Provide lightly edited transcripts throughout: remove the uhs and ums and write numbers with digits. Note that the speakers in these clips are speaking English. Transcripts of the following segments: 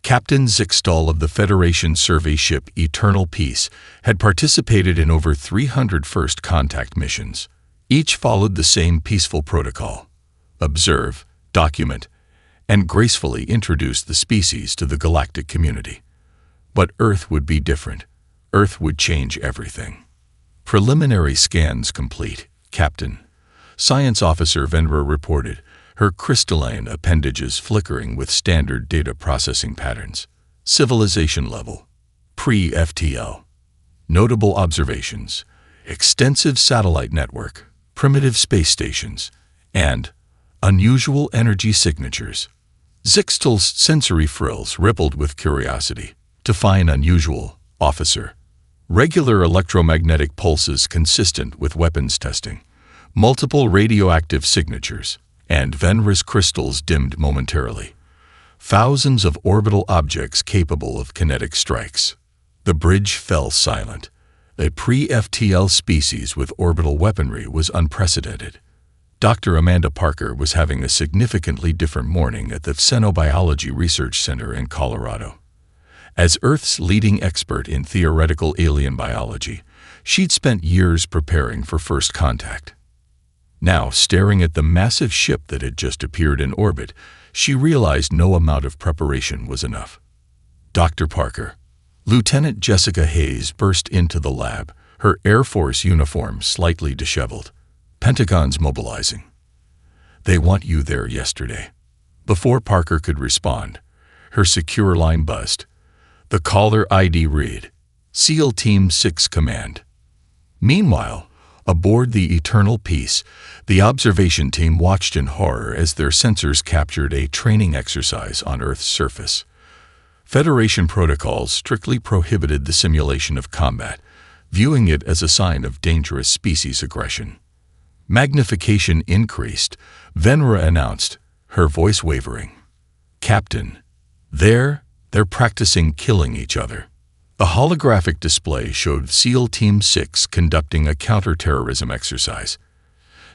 Captain Zixtal of the Federation survey ship Eternal Peace had participated in over 300 first contact missions. Each followed the same peaceful protocol: observe, document, and gracefully introduce the species to the galactic community. But Earth would be different. Earth would change everything. Preliminary scans complete, Captain. Science Officer Venra reported, her crystalline appendages flickering with standard data processing patterns. Civilization level. Pre-FTL. Notable observations: extensive satellite network, primitive space stations, and unusual energy signatures. Zixtal's sensory frills rippled with curiosity. Define unusual, officer. Regular electromagnetic pulses consistent with weapons testing, multiple radioactive signatures, and Venra's crystals dimmed momentarily. Thousands of orbital objects capable of kinetic strikes. The bridge fell silent. A pre-FTL species with orbital weaponry was unprecedented. Dr. Amanda Parker was having a significantly different morning at the Xenobiology Research Center in Colorado. As Earth's leading expert in theoretical alien biology, she'd spent years preparing for first contact. Now, staring at the massive ship that had just appeared in orbit, she realized no amount of preparation was enough. Dr. Parker. Lieutenant Jessica Hayes burst into the lab, her Air Force uniform slightly disheveled. Pentagon's mobilizing. They want you there yesterday. Before Parker could respond, her secure line buzzed. The caller ID read, SEAL Team 6 Command. Meanwhile, aboard the Eternal Peace, the observation team watched in horror as their sensors captured a training exercise on Earth's surface. Federation protocols strictly prohibited the simulation of combat, viewing it as a sign of dangerous species aggression. Magnification increased. Venra announced, her voice wavering. Captain, they're practicing killing each other. The holographic display showed SEAL Team 6 conducting a counterterrorism exercise.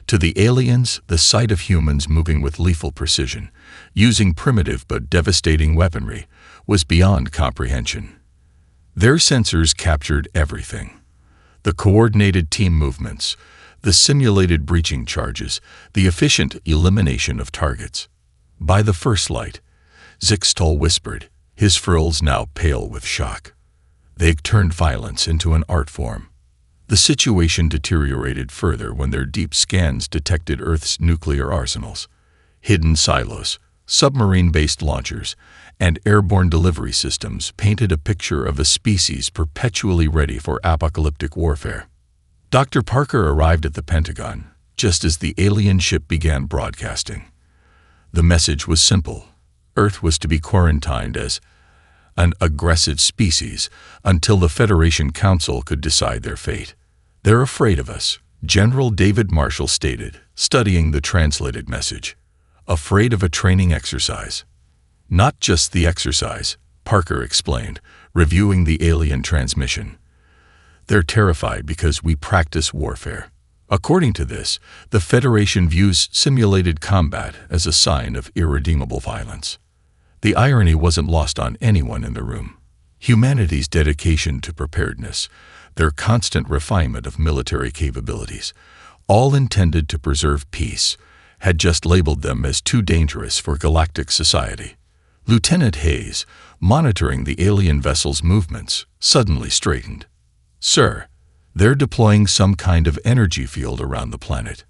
To the aliens, the sight of humans moving with lethal precision, using primitive but devastating weaponry, was beyond comprehension. Their sensors captured everything. The coordinated team movements, the simulated breaching charges, the efficient elimination of targets. By the first light, Zixtal whispered, his frills now pale with shock. They'd turned violence into an art form. The situation deteriorated further when their deep scans detected Earth's nuclear arsenals, hidden silos, submarine-based launchers, and airborne delivery systems painted a picture of a species perpetually ready for apocalyptic warfare. Dr. Parker arrived at the Pentagon just as the alien ship began broadcasting. The message was simple. Earth was to be quarantined as an aggressive species until the Federation Council could decide their fate. They're afraid of us, General David Marshall stated, studying the translated message. Afraid of a training exercise. Not just the exercise, Parker explained, reviewing the alien transmission. They're terrified because we practice warfare. According to this, the Federation views simulated combat as a sign of irredeemable violence. The irony wasn't lost on anyone in the room. Humanity's dedication to preparedness, their constant refinement of military capabilities, all intended to preserve peace, had just labeled them as too dangerous for galactic society. Lieutenant Hayes, monitoring the alien vessel's movements, suddenly straightened. Sir, they're deploying some kind of energy field around the planet.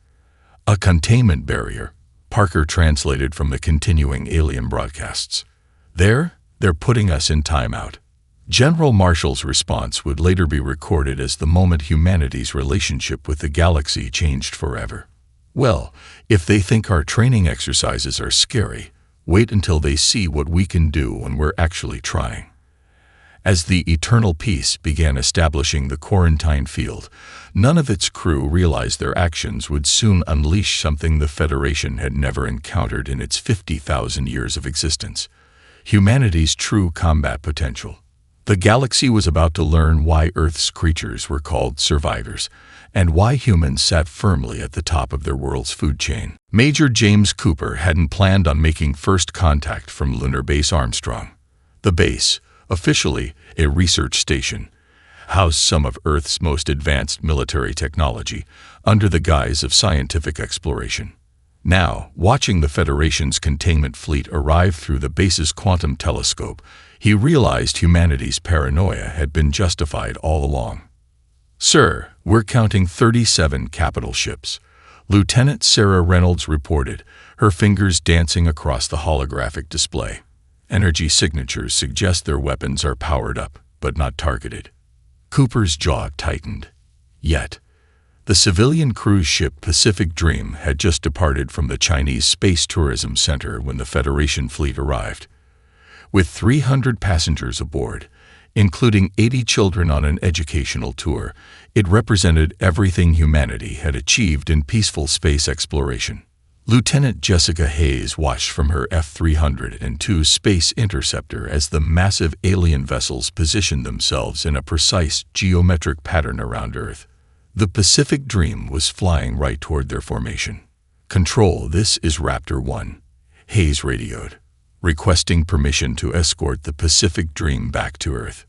A containment barrier, Parker translated from the continuing alien broadcasts. They're putting us in timeout. General Marshall's response would later be recorded as the moment humanity's relationship with the galaxy changed forever. Well, if they think our training exercises are scary, wait until they see what we can do when we're actually trying. As the Eternal Peace began establishing the quarantine field, none of its crew realized their actions would soon unleash something the Federation had never encountered in its 50,000 years of existence: humanity's true combat potential. The galaxy was about to learn why Earth's creatures were called survivors, and why humans sat firmly at the top of their world's food chain. Major James Cooper hadn't planned on making first contact from Lunar Base Armstrong. The base, officially a research station, housed some of Earth's most advanced military technology under the guise of scientific exploration. Now, watching the Federation's containment fleet arrive through the base's quantum telescope, he realized humanity's paranoia had been justified all along. "Sir, we're counting 37 capital ships," Lieutenant Sarah Reynolds reported, her fingers dancing across the holographic display. Energy signatures suggest their weapons are powered up, but not targeted. Cooper's jaw tightened. Yet, the civilian cruise ship Pacific Dream had just departed from the Chinese Space Tourism Center when the Federation fleet arrived. With 300 passengers aboard, including 80 children on an educational tour, it represented everything humanity had achieved in peaceful space exploration. Lieutenant Jessica Hayes watched from her F-302 Space Interceptor as the massive alien vessels positioned themselves in a precise geometric pattern around Earth. The Pacific Dream was flying right toward their formation. "Control, this is Raptor 1, Hayes radioed, requesting permission to escort the Pacific Dream back to Earth.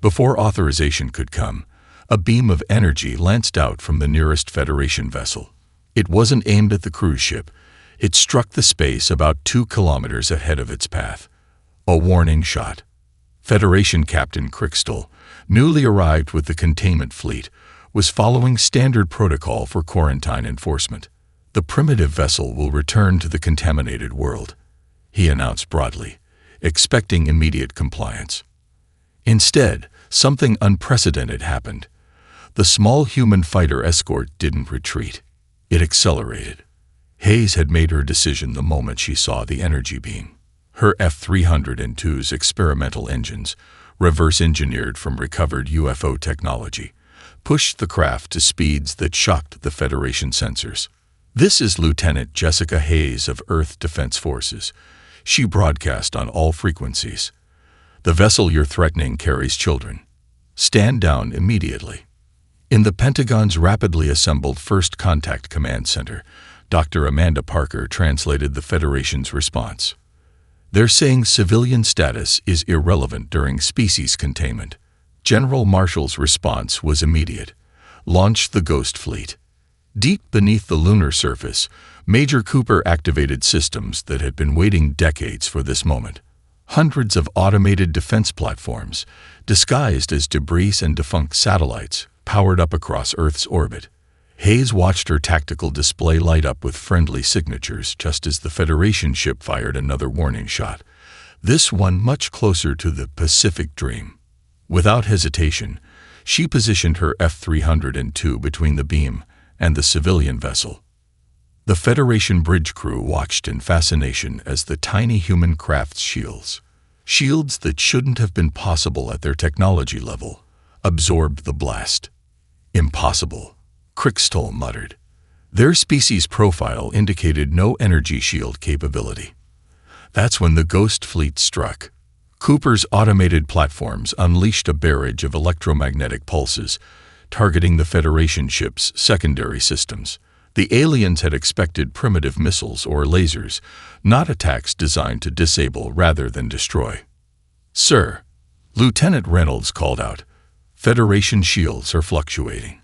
Before authorization could come, a beam of energy lanced out from the nearest Federation vessel. It wasn't aimed at the cruise ship. It struck the space about 2 kilometers ahead of its path. A warning shot. Federation Captain Crickstall, newly arrived with the containment fleet, was following standard protocol for quarantine enforcement. "The primitive vessel will return to the contaminated world," he announced broadly, expecting immediate compliance. Instead, something unprecedented happened. The small human fighter escort didn't retreat. It accelerated. Hayes had made her decision the moment she saw the energy beam. Her F-302's experimental engines, reverse-engineered from recovered UFO technology, pushed the craft to speeds that shocked the Federation sensors. "This is Lieutenant Jessica Hayes of Earth Defense Forces," she broadcast on all frequencies. "The vessel you're threatening carries children. Stand down immediately." In the Pentagon's rapidly assembled First Contact Command Center, Dr. Amanda Parker translated the Federation's response. "They're saying civilian status is irrelevant during species containment." General Marshall's response was immediate. "Launch the Ghost Fleet." Deep beneath the lunar surface, Major Cooper activated systems that had been waiting decades for this moment. Hundreds of automated defense platforms, disguised as debris and defunct satellites, powered up across Earth's orbit. Hayes watched her tactical display light up with friendly signatures just as the Federation ship fired another warning shot, this one much closer to the Pacific Dream. Without hesitation, she positioned her F-302 between the beam and the civilian vessel. The Federation bridge crew watched in fascination as the tiny human craft's shields that shouldn't have been possible at their technology level, absorbed the blast. "Impossible," Crickstall muttered. Their species profile indicated no energy shield capability. That's when the Ghost Fleet struck. Cooper's automated platforms unleashed a barrage of electromagnetic pulses, targeting the Federation ship's secondary systems. The aliens had expected primitive missiles or lasers, not attacks designed to disable rather than destroy. "Sir," Lieutenant Reynolds called out, "Federation shields are fluctuating.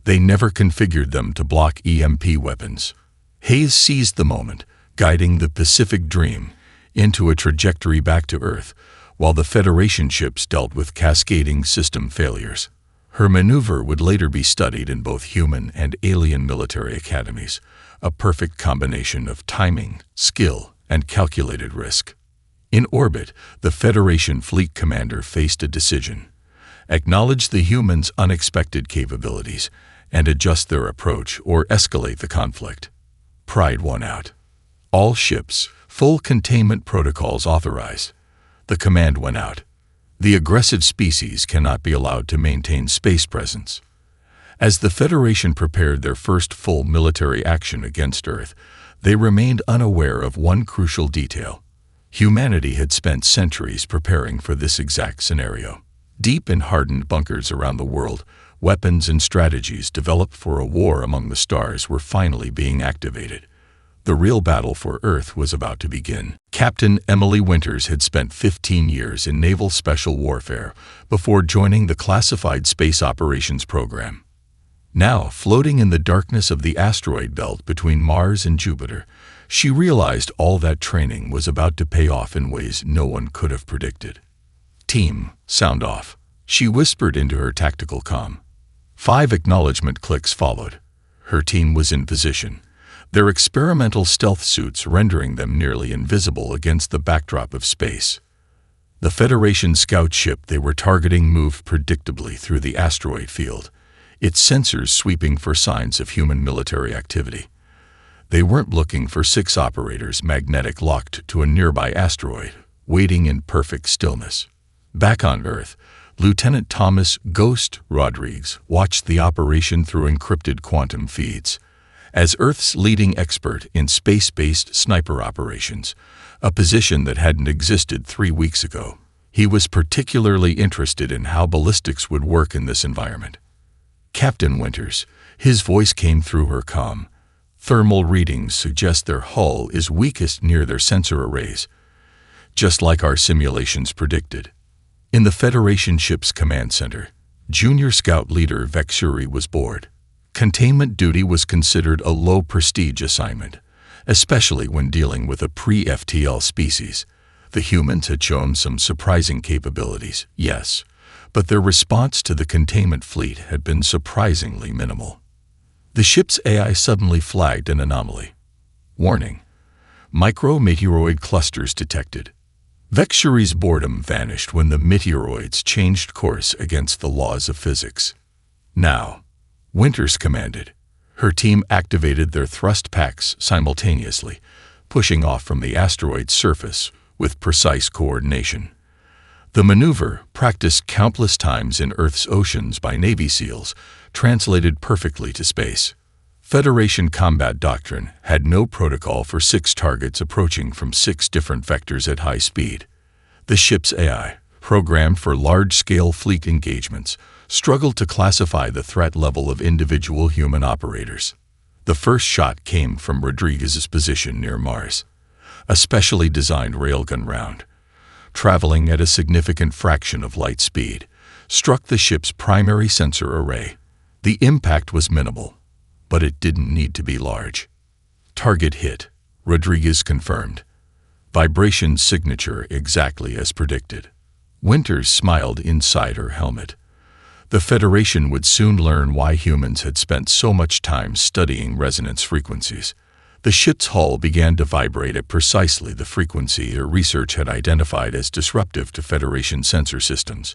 They never configured them to block EMP weapons." Hayes seized the moment, guiding the Pacific Dream into a trajectory back to Earth, while the Federation ships dealt with cascading system failures. Her maneuver would later be studied in both human and alien military academies, a perfect combination of timing, skill, and calculated risk. In orbit, the Federation fleet commander faced a decision: acknowledge the humans' unexpected capabilities and adjust their approach or escalate the conflict. Pride won out. "All ships, full containment protocols authorized." The command went out. The aggressive species cannot be allowed to maintain space presence. As the Federation prepared their first full military action against Earth, they remained unaware of one crucial detail. Humanity had spent centuries preparing for this exact scenario. Deep in hardened bunkers around the world, weapons and strategies developed for a war among the stars were finally being activated. The real battle for Earth was about to begin. Captain Emily Winters had spent 15 years in naval special warfare before joining the classified space operations program. Now, floating in the darkness of the asteroid belt between Mars and Jupiter, she realized all that training was about to pay off in ways no one could have predicted. "Team, sound off," she whispered into her tactical comm. 5 acknowledgement clicks followed. Her team was in position, their experimental stealth suits rendering them nearly invisible against the backdrop of space. The Federation scout ship they were targeting moved predictably through the asteroid field, its sensors sweeping for signs of human military activity. They weren't looking for 6 operators magnetic locked to a nearby asteroid, waiting in perfect stillness. Back on Earth, Lieutenant Thomas "Ghost" Rodriguez watched the operation through encrypted quantum feeds. As Earth's leading expert in space-based sniper operations, a position that hadn't existed 3 weeks ago, he was particularly interested in how ballistics would work in this environment. "Captain Winters," his voice came through her comm. "Thermal readings suggest their hull is weakest near their sensor arrays, just like our simulations predicted." In the Federation ship's command center, Junior Scout Leader Vexuri was bored. Containment duty was considered a low-prestige assignment, especially when dealing with a pre-FTL species. The humans had shown some surprising capabilities, yes, but their response to the containment fleet had been surprisingly minimal. The ship's AI suddenly flagged an anomaly. "Warning: micro-meteoroid clusters detected." Vexuri's boredom vanished when the meteoroids changed course against the laws of physics. "Now," Winters commanded. Her team activated their thrust packs simultaneously, pushing off from the asteroid's surface with precise coordination. The maneuver, practiced countless times in Earth's oceans by Navy SEALs, translated perfectly to space. Federation combat doctrine had no protocol for 6 targets approaching from 6 different vectors at high speed. The ship's AI, programmed for large-scale fleet engagements, struggled to classify the threat level of individual human operators. The first shot came from Rodriguez's position near Mars, a specially designed railgun round, traveling at a significant fraction of light speed, struck the ship's primary sensor array. The impact was minimal, but it didn't need to be large. "Target hit," Rodriguez confirmed. Vibration signature exactly as predicted. Winters smiled inside her helmet. The Federation would soon learn why humans had spent so much time studying resonance frequencies. The ship's hull began to vibrate at precisely the frequency her research had identified as disruptive to Federation sensor systems.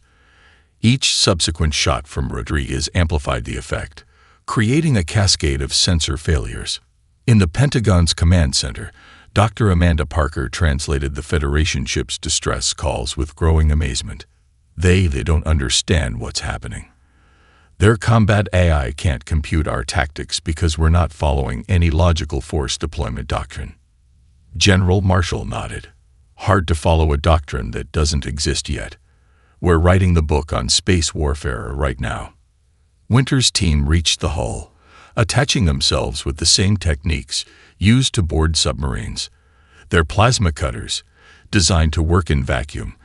Each subsequent shot from Rodriguez amplified the effect, creating a cascade of sensor failures. In the Pentagon's command center, Dr. Amanda Parker translated the Federation ship's distress calls with growing amazement. They don't understand what's happening. Their combat AI can't compute our tactics because we're not following any logical force deployment doctrine. General Marshall nodded. Hard to follow a doctrine that doesn't exist yet. We're writing the book on space warfare right now. Winters' team reached the hull, attaching themselves with the same techniques used to board submarines. Their plasma cutters, designed to work in vacuum,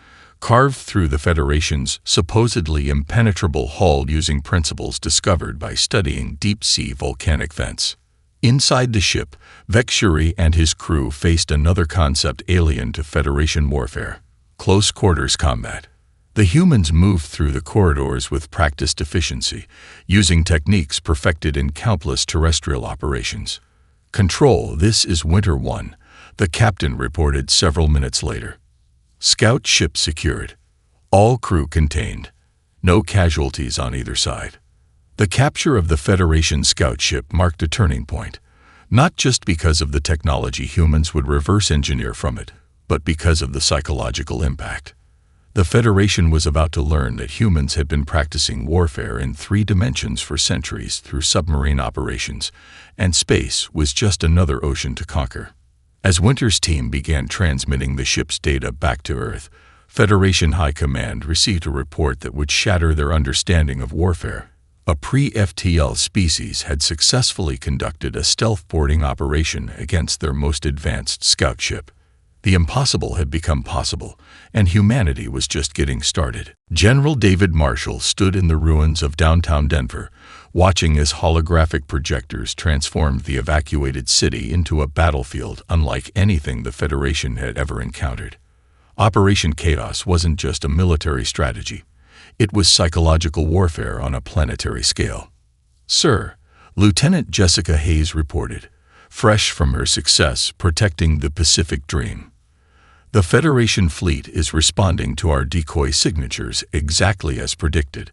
carved through the Federation's supposedly impenetrable hull using principles discovered by studying deep-sea volcanic vents. Inside the ship, Vexuri and his crew faced another concept alien to Federation warfare: close-quarters combat. The humans moved through the corridors with practiced efficiency, using techniques perfected in countless terrestrial operations. "Control, this is Winter 1, the captain reported several minutes later. "Scout ship secured. All crew contained. No casualties on either side." The capture of the Federation scout ship marked a turning point, not just because of the technology humans would reverse engineer from it, but because of the psychological impact. The Federation was about to learn that humans had been practicing warfare in 3 dimensions for centuries through submarine operations, and space was just another ocean to conquer. As Winter's team began transmitting the ship's data back to Earth, Federation High Command received a report that would shatter their understanding of warfare. A pre-FTL species had successfully conducted a stealth boarding operation against their most advanced scout ship. The impossible had become possible, and humanity was just getting started. General David Marshall stood in the ruins of downtown Denver, watching as holographic projectors transformed the evacuated city into a battlefield unlike anything the Federation had ever encountered. Operation Chaos wasn't just a military strategy. It was psychological warfare on a planetary scale. "Sir," Lieutenant Jessica Hayes reported, fresh from her success protecting the Pacific Dream. "The Federation fleet is responding to our decoy signatures exactly as predicted.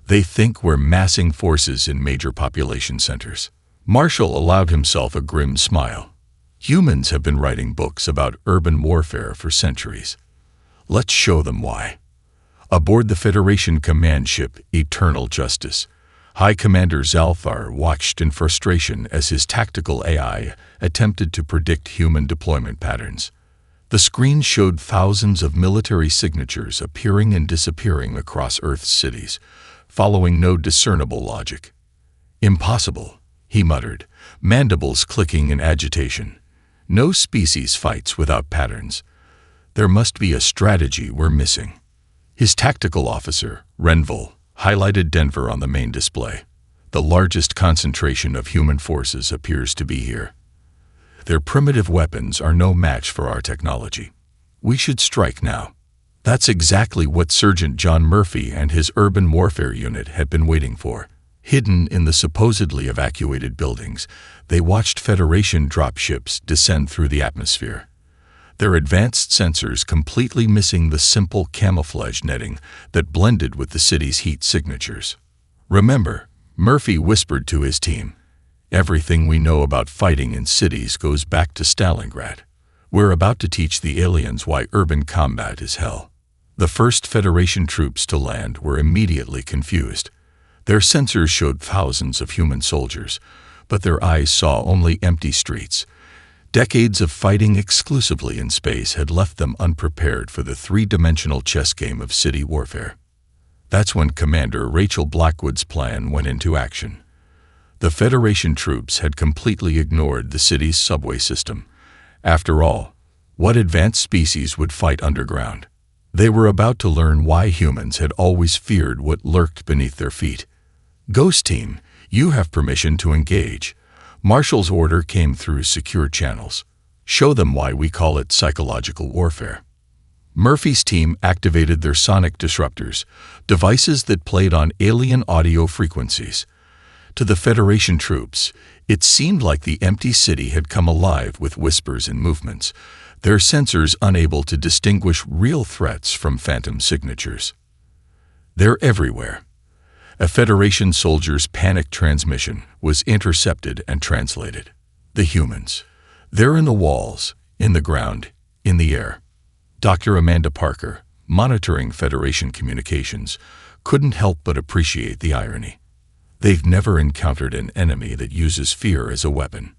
They think we're massing forces in major population centers." Marshall allowed himself a grim smile. Humans have been writing books about urban warfare for centuries. Let's show them why. Aboard the Federation command ship Eternal Justice, High Commander Zalthar watched in frustration as his tactical AI attempted to predict human deployment patterns. The screen showed thousands of military signatures appearing and disappearing across Earth's cities, following no discernible logic. "Impossible," he muttered, mandibles clicking in agitation. "No species fights without patterns. There must be a strategy we're missing." His tactical officer, Renville, highlighted Denver on the main display. "The largest concentration of human forces appears to be here. Their primitive weapons are no match for our technology. We should strike now." That's exactly what Sergeant John Murphy and his urban warfare unit had been waiting for. Hidden in the supposedly evacuated buildings, they watched Federation dropships descend through the atmosphere. Their advanced sensors completely missing the simple camouflage netting that blended with the city's heat signatures. "Remember," Murphy whispered to his team, "everything we know about fighting in cities goes back to Stalingrad. We're about to teach the aliens why urban combat is hell." The first Federation troops to land were immediately confused. Their sensors showed thousands of human soldiers, but their eyes saw only empty streets. Decades of fighting exclusively in space had left them unprepared for the three-dimensional chess game of city warfare. That's when Commander Rachel Blackwood's plan went into action. The Federation troops had completely ignored the city's subway system. After all, what advanced species would fight underground? They were about to learn why humans had always feared what lurked beneath their feet. "Ghost Team, you have permission to engage." Marshall's order came through secure channels. "Show them why we call it psychological warfare." Murphy's team activated their sonic disruptors, devices that played on alien audio frequencies. To the Federation troops, it seemed like the empty city had come alive with whispers and movements, their sensors unable to distinguish real threats from phantom signatures. "They're everywhere." A Federation soldier's panic transmission was intercepted and translated. "The humans. They're in the walls, in the ground, in the air." Dr. Amanda Parker, monitoring Federation communications, couldn't help but appreciate the irony. They've never encountered an enemy that uses fear as a weapon.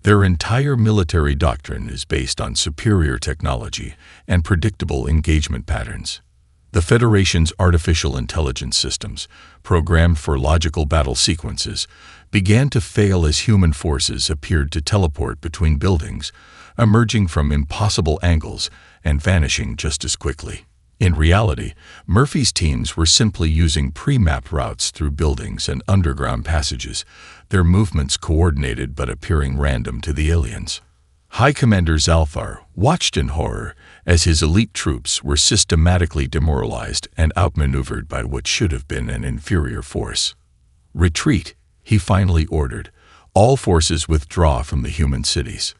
Their entire military doctrine is based on superior technology and predictable engagement patterns. The Federation's artificial intelligence systems, programmed for logical battle sequences, began to fail as human forces appeared to teleport between buildings, emerging from impossible angles and vanishing just as quickly. In reality, Murphy's teams were simply using pre-mapped routes through buildings and underground passages, their movements coordinated but appearing random to the aliens. High Commander Zalthar watched in horror as his elite troops were systematically demoralized and outmaneuvered by what should have been an inferior force. "Retreat," he finally ordered. "All forces withdraw from the human cities."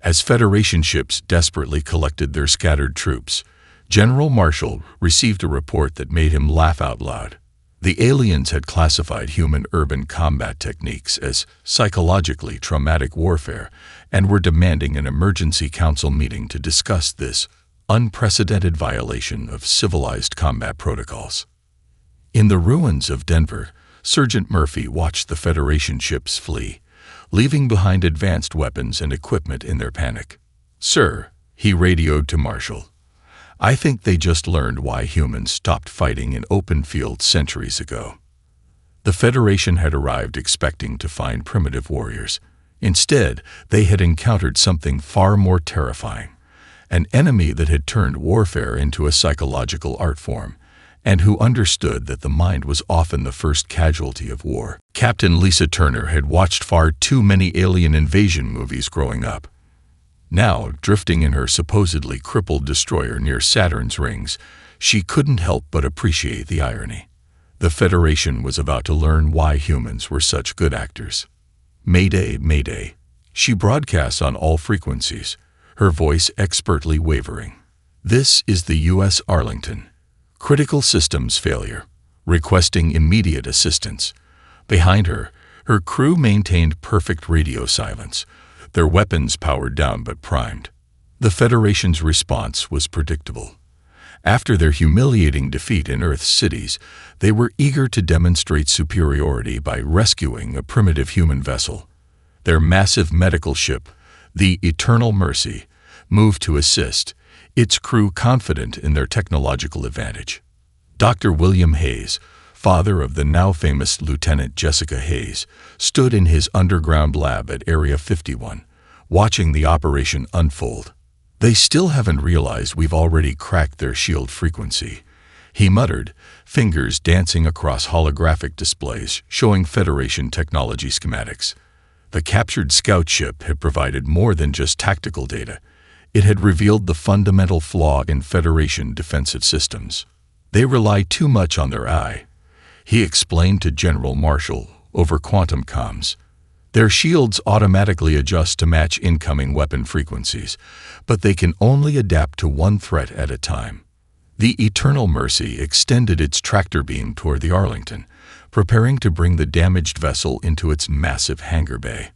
As Federation ships desperately collected their scattered troops, General Marshall received a report that made him laugh out loud. The aliens had classified human urban combat techniques as psychologically traumatic warfare and were demanding an emergency council meeting to discuss this unprecedented violation of civilized combat protocols. In the ruins of Denver, Sergeant Murphy watched the Federation ships flee, leaving behind advanced weapons and equipment in their panic. "Sir," he radioed to Marshall, "I think they just learned why humans stopped fighting in open fields centuries ago." The Federation had arrived expecting to find primitive warriors. Instead, they had encountered something far more terrifying, an enemy that had turned warfare into a psychological art form, and who understood that the mind was often the first casualty of war. Captain Lisa Turner had watched far too many alien invasion movies growing up. Now, drifting in her supposedly crippled destroyer near Saturn's rings, she couldn't help but appreciate the irony. The Federation was about to learn why humans were such good actors. Mayday, Mayday. She broadcasts on all frequencies, her voice expertly wavering. This is the U.S. Arlington. Critical systems failure. Requesting immediate assistance. Behind her, her crew maintained perfect radio silence, their weapons powered down but primed. The Federation's response was predictable. After their humiliating defeat in Earth's cities, they were eager to demonstrate superiority by rescuing a primitive human vessel. Their massive medical ship, the Eternal Mercy, moved to assist, its crew confident in their technological advantage. Dr. William Hayes, father of the now famous Lieutenant Jessica Hayes, stood in his underground lab at Area 51, watching the operation unfold. "They still haven't realized we've already cracked their shield frequency," he muttered, fingers dancing across holographic displays showing Federation technology schematics. The captured scout ship had provided more than just tactical data. It had revealed the fundamental flaw in Federation defensive systems. "They rely too much on their eye," he explained to General Marshall over quantum comms. "Their shields automatically adjust to match incoming weapon frequencies, but they can only adapt to one threat at a time." The Eternal Mercy extended its tractor beam toward the Arlington, preparing to bring the damaged vessel into its massive hangar bay.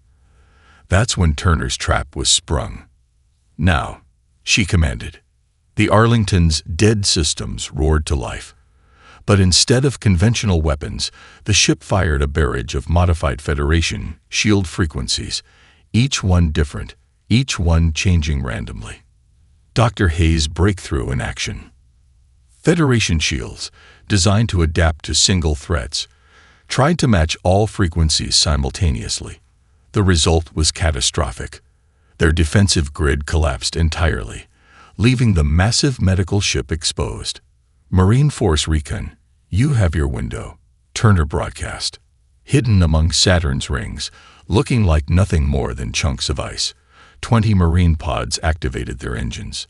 That's when Turner's trap was sprung. "Now," she commanded. The Arlington's dead systems roared to life. But instead of conventional weapons, the ship fired a barrage of modified Federation shield frequencies, each one different, each one changing randomly. Dr. Hayes' breakthrough in action. Federation shields, designed to adapt to single threats, tried to match all frequencies simultaneously. The result was catastrophic. Their defensive grid collapsed entirely, leaving the massive medical ship exposed. "Marine Force Recon, you have your window," Turner broadcast. Hidden among Saturn's rings, looking like nothing more than chunks of ice, 20 Marine pods activated their engines.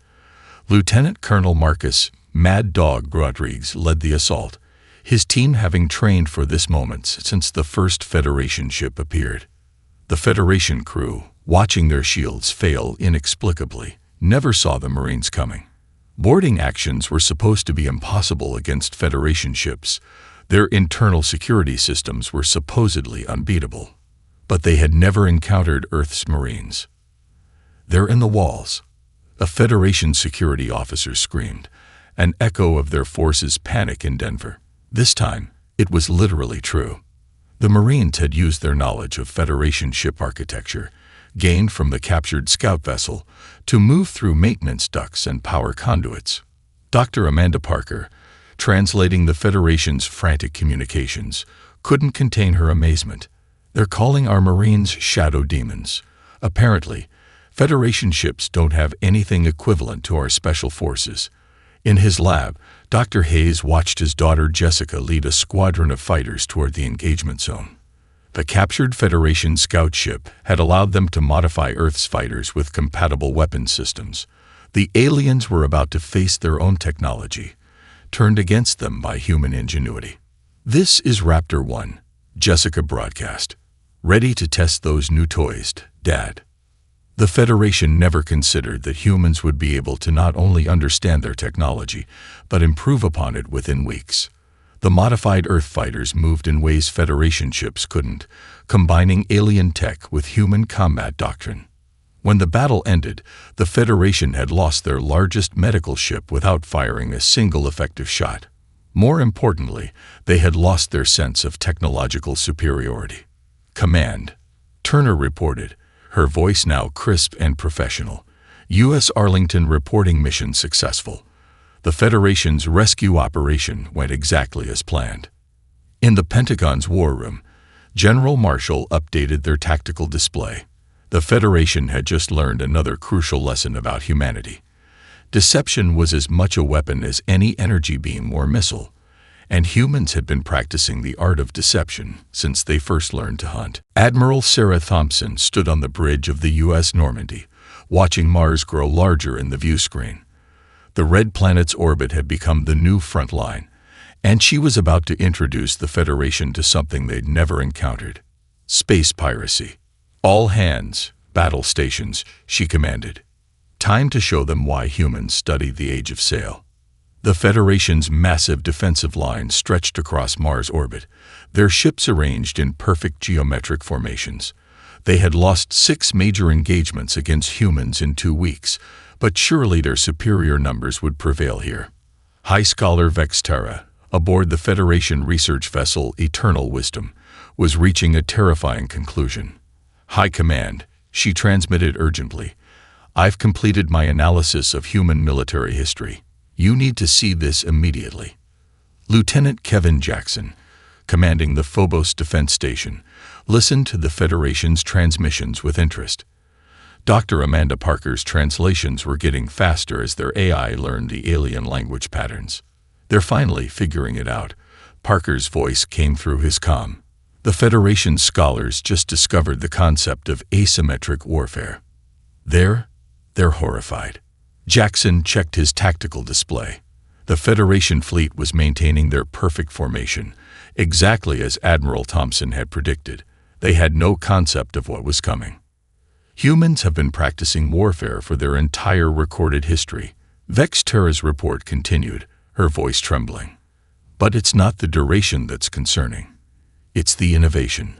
Lieutenant Colonel Marcus "Mad Dog" Rodriguez led the assault, his team having trained for this moment since the first Federation ship appeared. The Federation crew, watching their shields fail inexplicably, never saw the Marines coming. Boarding actions were supposed to be impossible against Federation ships. Their internal security systems were supposedly unbeatable. But they had never encountered Earth's Marines. "They're in the walls," a Federation security officer screamed, an echo of their forces' panic in Denver. This time, it was literally true. The Marines had used their knowledge of Federation ship architecture, gained from the captured scout vessel, to move through maintenance ducts and power conduits. Dr. Amanda Parker, translating the Federation's frantic communications, couldn't contain her amazement. "They're calling our Marines shadow demons. Apparently, Federation ships don't have anything equivalent to our special forces." In his lab, Dr. Hayes watched his daughter Jessica lead a squadron of fighters toward the engagement zone. The captured Federation scout ship had allowed them to modify Earth's fighters with compatible weapon systems. The aliens were about to face their own technology, turned against them by human ingenuity. "This is Raptor 1, Jessica broadcast. "Ready to test those new toys, Dad." The Federation never considered that humans would be able to not only understand their technology, but improve upon it within weeks. The modified Earth fighters moved in ways Federation ships couldn't, combining alien tech with human combat doctrine. When the battle ended, the Federation had lost their largest medical ship without firing a single effective shot. More importantly, they had lost their sense of technological superiority. "Command," Turner reported, her voice now crisp and professional. "U.S. Arlington reporting mission successful. The Federation's rescue operation went exactly as planned." In the Pentagon's war room, General Marshall updated their tactical display. The Federation had just learned another crucial lesson about humanity. Deception was as much a weapon as any energy beam or missile, and humans had been practicing the art of deception since they first learned to hunt. Admiral Sarah Thompson stood on the bridge of the U.S. Normandy, watching Mars grow larger in the view screen. The red planet's orbit had become the new front line, and she was about to introduce the Federation to something they'd never encountered: space piracy. "All hands, battle stations," she commanded. Time to show them why humans studied the age of sail. The Federation's massive defensive lines stretched across Mars' orbit, their ships arranged in perfect geometric formations. They had lost 6 major engagements against humans in 2 weeks, but surely their superior numbers would prevail here. High Scholar Vex Terra, aboard the Federation research vessel Eternal Wisdom, was reaching a terrifying conclusion. "High Command," she transmitted urgently, "I've completed my analysis of human military history. You need to see this immediately." Lieutenant Kevin Jackson, commanding the Phobos Defense Station, listened to the Federation's transmissions with interest. Dr. Amanda Parker's translations were getting faster as their AI learned the alien language patterns. "They're finally figuring it out." Parker's voice came through his comm. "The Federation scholars just discovered the concept of asymmetric warfare. They're horrified." Jackson checked his tactical display. The Federation fleet was maintaining their perfect formation, exactly as Admiral Thompson had predicted. They had no concept of what was coming. "Humans have been practicing warfare for their entire recorded history," Vex Terra's report continued, her voice trembling. "But it's not the duration that's concerning. It's the innovation.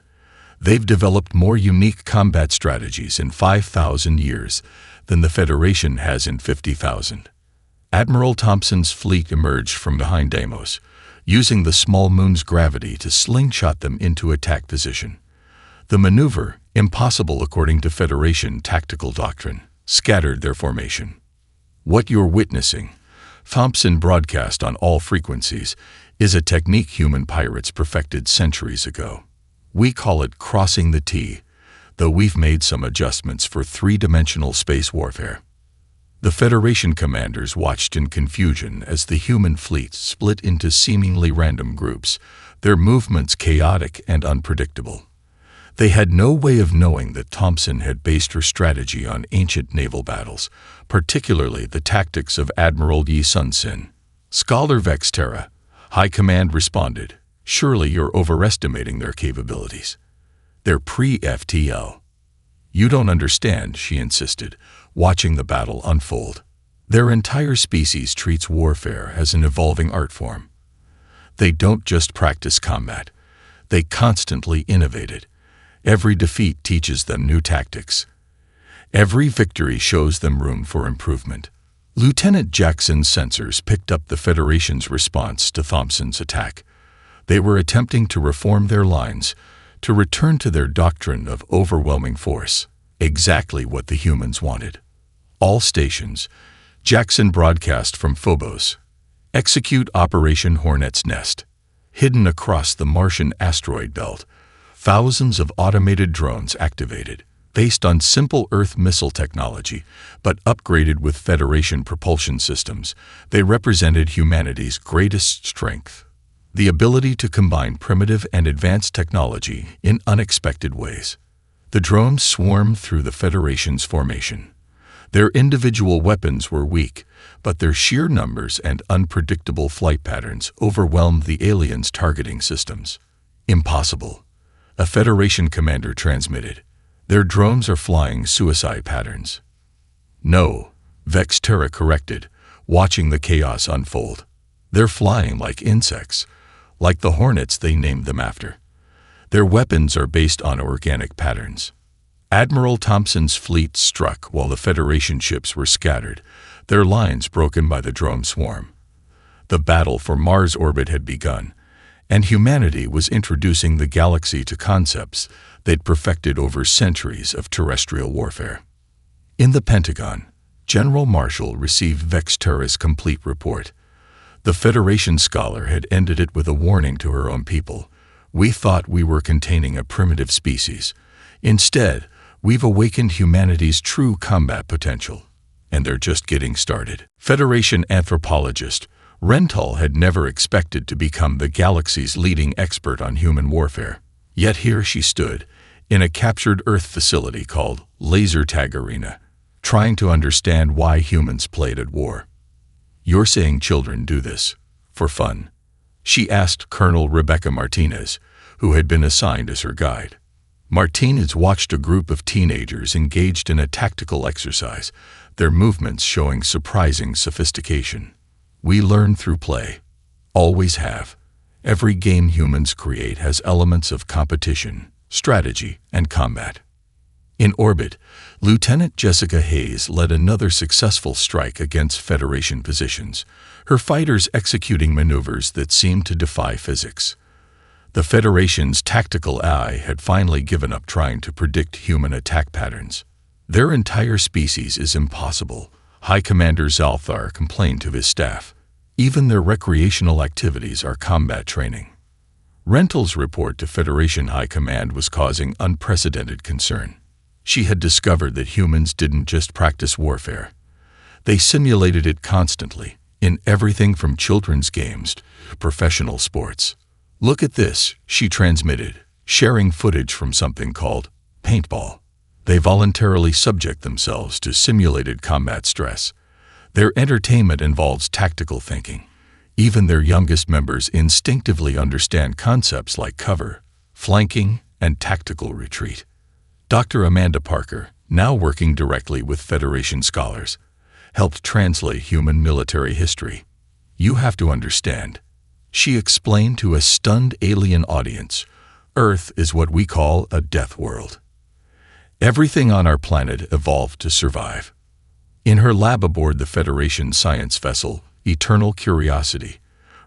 They've developed more unique combat strategies in 5,000 years than the Federation has in 50,000. Admiral Thompson's fleet emerged from behind Deimos, using the small moon's gravity to slingshot them into attack position. The maneuver, impossible according to Federation tactical doctrine, scattered their formation. What you're witnessing," Thompson broadcast on all frequencies, "is a technique human pirates perfected centuries ago. We call it crossing the T, though we've made some adjustments for 3-dimensional space warfare." The Federation commanders watched in confusion as the human fleet split into seemingly random groups, their movements chaotic and unpredictable. They had no way of knowing that Thompson had based her strategy on ancient naval battles, particularly the tactics of Admiral Yi Sun-Sin. "Scholar Vex Terra," High Command responded, "surely you're overestimating their capabilities. They're pre-FTL." "You don't understand," she insisted, watching the battle unfold. "Their entire species treats warfare as an evolving art form. They don't just practice combat. They constantly innovate it. Every defeat teaches them new tactics. Every victory shows them room for improvement." Lieutenant Jackson's sensors picked up the Federation's response to Thompson's attack. They were attempting to reform their lines, to return to their doctrine of overwhelming force, exactly what the humans wanted. "All stations," Jackson broadcast from Phobos, "execute Operation Hornet's Nest." Hidden across the Martian asteroid belt, thousands of automated drones activated, based on simple Earth missile technology, but upgraded with Federation propulsion systems. They represented humanity's greatest strength: the ability to combine primitive and advanced technology in unexpected ways. The drones swarmed through the Federation's formation. Their individual weapons were weak, but their sheer numbers and unpredictable flight patterns overwhelmed the aliens' targeting systems. "Impossible," a Federation commander transmitted. "Their drones are flying suicide patterns." "No," Vex Terra corrected, watching the chaos unfold. "They're flying like insects, like the hornets they named them after. Their weapons are based on organic patterns." Admiral Thompson's fleet struck while the Federation ships were scattered, their lines broken by the drone swarm. The battle for Mars' orbit had begun, and humanity was introducing the galaxy to concepts they'd perfected over centuries of terrestrial warfare. In the Pentagon, General Marshall received Vex Terra's complete report. The Federation scholar had ended it with a warning to her own people: We thought we were containing a primitive species. Instead, we've awakened humanity's true combat potential. And they're just getting started. Federation anthropologist Rental had never expected to become the galaxy's leading expert on human warfare. Yet here she stood, in a captured Earth facility called Laser Tag Arena, trying to understand why humans played at war. "You're saying children do this for fun?" she asked Colonel Rebecca Martinez, who had been assigned as her guide. Martinez watched a group of teenagers engaged in a tactical exercise, their movements showing surprising sophistication. "We learn through play. Always have. Every game humans create has elements of competition, strategy, and combat." In orbit, Lieutenant Jessica Hayes led another successful strike against Federation positions, her fighters executing maneuvers that seemed to defy physics. The Federation's tactical eye had finally given up trying to predict human attack patterns. "Their entire species is impossible," High Commander Zalthar complained to his staff. "Even their recreational activities are combat training." Rental's report to Federation High Command was causing unprecedented concern. She had discovered that humans didn't just practice warfare. They simulated it constantly, in everything from children's games to professional sports. "Look at this," she transmitted, sharing footage from something called paintball. They voluntarily subject themselves to simulated combat stress. Their entertainment involves tactical thinking. Even their youngest members instinctively understand concepts like cover, flanking, and tactical retreat. Dr. Amanda Parker, now working directly with Federation scholars, helped translate human military history. "You have to understand," she explained to a stunned alien audience, "Earth is what we call a death world. Everything on our planet evolved to survive." In her lab aboard the Federation science vessel, Eternal Curiosity,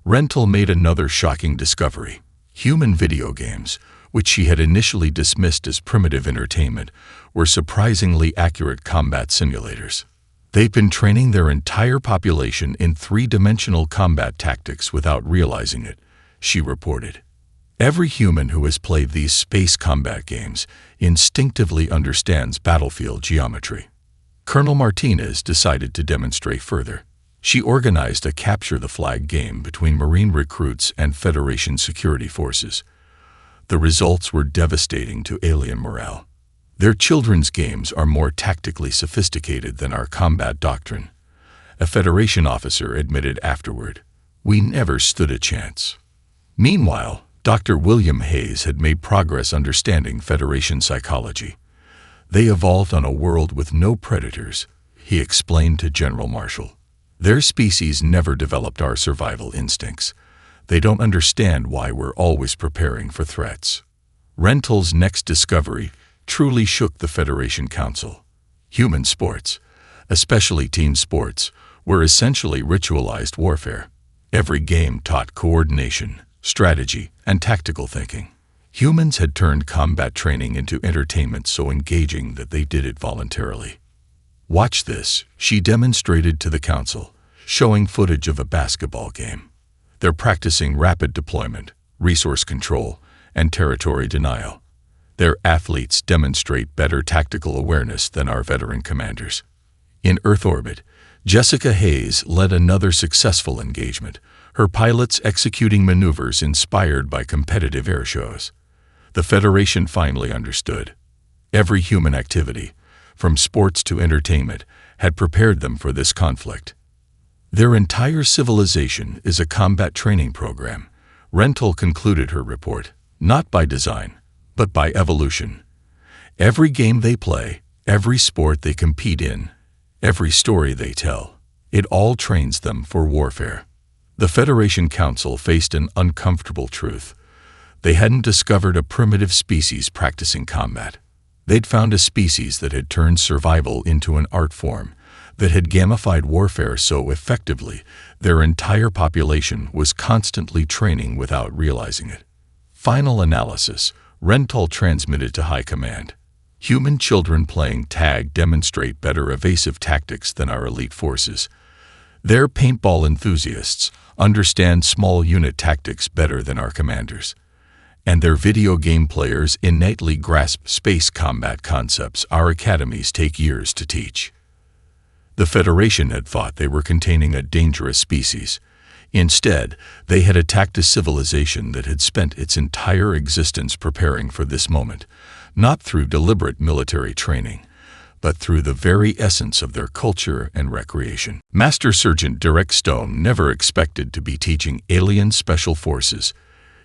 Rental made another shocking discovery. Human video games, which she had initially dismissed as primitive entertainment, were surprisingly accurate combat simulators. They'd been training their entire population in three-dimensional combat tactics without realizing it, she reported. "Every human who has played these space combat games instinctively understands battlefield geometry." Colonel Martinez decided to demonstrate further. She organized a capture-the-flag game between Marine recruits and Federation security forces. The results were devastating to alien morale. "Their children's games are more tactically sophisticated than our combat doctrine," a Federation officer admitted afterward. "We never stood a chance." Meanwhile, Dr. William Hayes had made progress understanding Federation psychology. "They evolved on a world with no predators," he explained to General Marshall. "Their species never developed our survival instincts. They don't understand why we're always preparing for threats." Rental's next discovery truly shook the Federation Council. Human sports, especially team sports, were essentially ritualized warfare. Every game taught coordination, strategy, and tactical thinking. Humans had turned combat training into entertainment so engaging that they did it voluntarily. "Watch this," she demonstrated to the council, showing footage of a basketball game. "They're practicing rapid deployment, resource control, and territory denial. Their athletes demonstrate better tactical awareness than our veteran commanders." In Earth orbit, Jessica Hayes led another successful engagement, her pilots executing maneuvers inspired by competitive air shows. The Federation finally understood. Every human activity, from sports to entertainment, had prepared them for this conflict. "Their entire civilization is a combat training program," Rental concluded her report, "not by design, but by evolution. Every game they play, every sport they compete in, every story they tell, it all trains them for warfare." The Federation Council faced an uncomfortable truth. They hadn't discovered a primitive species practicing combat. They'd found a species that had turned survival into an art form, that had gamified warfare so effectively their entire population was constantly training without realizing it. Final analysis, Rental transmitted to High Command. "Human children playing tag demonstrate better evasive tactics than our elite forces. Their paintball enthusiasts understand small unit tactics better than our commanders. and their video game players innately grasp space combat concepts our academies take years to teach. The Federation had thought they were containing a dangerous species. Instead, they had attacked a civilization that had spent its entire existence preparing for this moment, not through deliberate military training, but through the very essence of their culture and recreation. Master Sergeant Derek Stone never expected to be teaching alien special forces,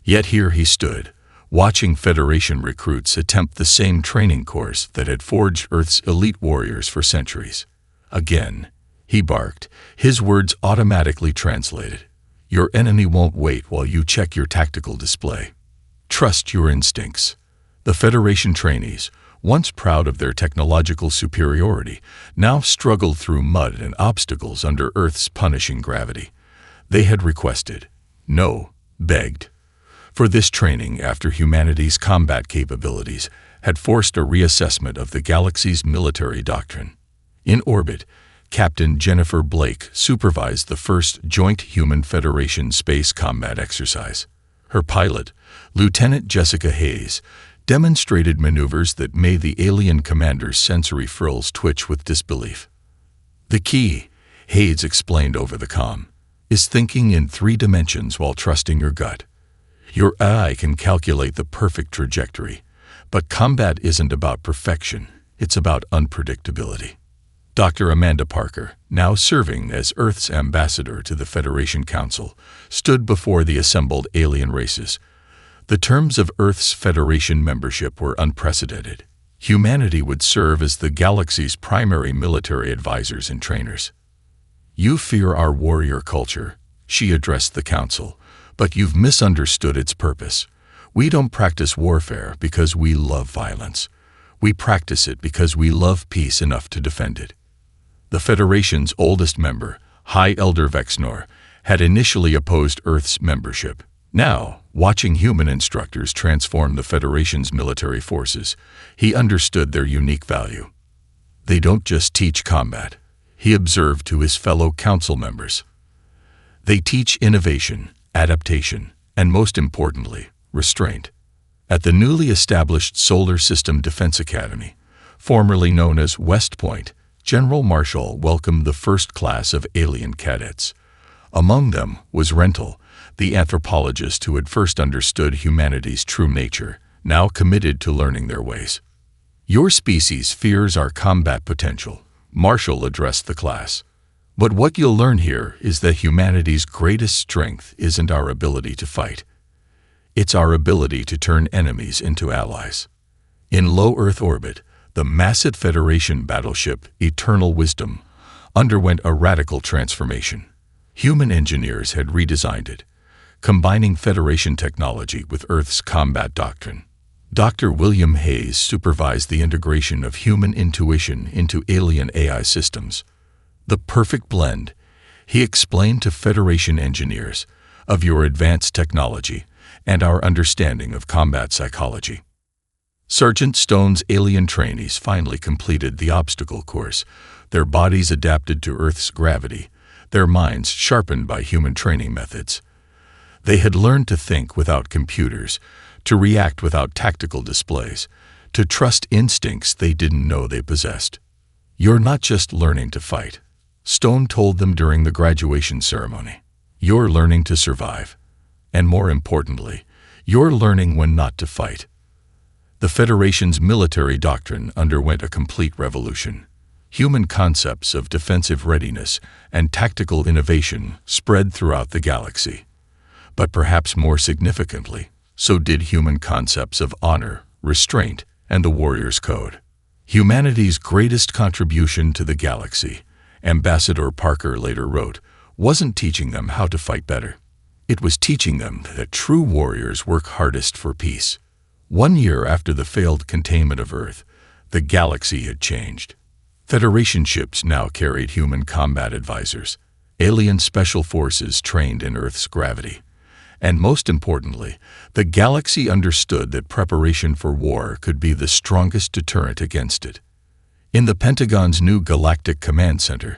yet here he stood, watching Federation recruits attempt the same training course that had forged Earth's elite warriors for centuries. Again, he barked, his words automatically translated. Your enemy won't wait while you check your tactical display. Trust your instincts. The Federation trainees, once proud of their technological superiority, now struggled through mud and obstacles under Earth's punishing gravity. They had requested, no, begged, for this training after humanity's combat capabilities had forced a reassessment of the galaxy's military doctrine. In orbit, Captain Jennifer Blake supervised the first joint Human-Federation space combat exercise. Her pilot, Lieutenant Jessica Hayes, demonstrated maneuvers that made the alien commander's sensory frills twitch with disbelief. The key, Hayes explained over the comm, is thinking in 3 dimensions while trusting your gut. Your eye can calculate the perfect trajectory, but combat isn't about perfection, it's about unpredictability. Dr. Amanda Parker, now serving as Earth's ambassador to the Federation Council, stood before the assembled alien races. The terms of Earth's Federation membership were unprecedented. Humanity would serve as the galaxy's primary military advisors and trainers. You fear our warrior culture, she addressed the council, but you've misunderstood its purpose. We don't practice warfare because we love violence. We practice it because we love peace enough to defend it. The Federation's oldest member, High Elder Vexnor, had initially opposed Earth's membership. Now, watching human instructors transform the Federation's military forces, he understood their unique value. They don't just teach combat, he observed to his fellow council members. They teach innovation, adaptation, and most importantly, restraint. At the newly established Solar System Defense Academy, formerly known as West Point, General Marshall welcomed the first class of alien cadets. Among them was Rental, the anthropologist who had first understood humanity's true nature, now committed to learning their ways. Your species fears our combat potential, Marshall addressed the class. But what you'll learn here is that humanity's greatest strength isn't our ability to fight. It's our ability to turn enemies into allies. In low Earth orbit, the massive Federation battleship Eternal Wisdom underwent a radical transformation. Human engineers had redesigned it, combining Federation technology with Earth's combat doctrine. Dr. William Hayes supervised the integration of human intuition into alien AI systems. The perfect blend, he explained to Federation engineers, of your advanced technology and our understanding of combat psychology. Sergeant Stone's alien trainees finally completed the obstacle course, their bodies adapted to Earth's gravity, their minds sharpened by human training methods. They had learned to think without computers, to react without tactical displays, to trust instincts they didn't know they possessed. You're not just learning to fight, Stone told them during the graduation ceremony. You're learning to survive. And more importantly, you're learning when not to fight. The Federation's military doctrine underwent a complete revolution. Human concepts of defensive readiness and tactical innovation spread throughout the galaxy. But perhaps more significantly, so did human concepts of honor, restraint, and the warrior's code. Humanity's greatest contribution to the galaxy, Ambassador Parker later wrote, wasn't teaching them how to fight better. It was teaching them that true warriors work hardest for peace. 1 year after the failed containment of Earth, the galaxy had changed. Federation ships now carried human combat advisors, alien special forces trained in Earth's gravity. And most importantly, the galaxy understood that preparation for war could be the strongest deterrent against it. In the Pentagon's new Galactic Command Center,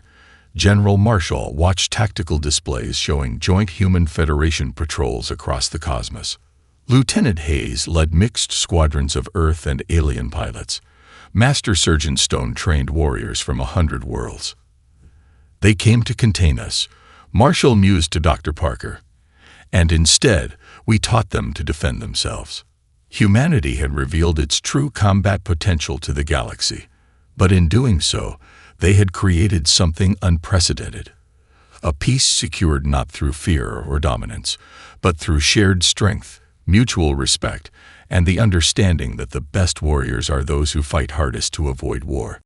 General Marshall watched tactical displays showing joint Human Federation patrols across the cosmos. Lieutenant Hayes led mixed squadrons of Earth and alien pilots. Master Surgeon Stone trained warriors from 100 worlds. They came to contain us, Marshall mused to Dr. Parker. And instead, we taught them to defend themselves. Humanity had revealed its true combat potential to the galaxy, but in doing so, they had created something unprecedented. A peace secured not through fear or dominance, but through shared strength, mutual respect, and the understanding that the best warriors are those who fight hardest to avoid war.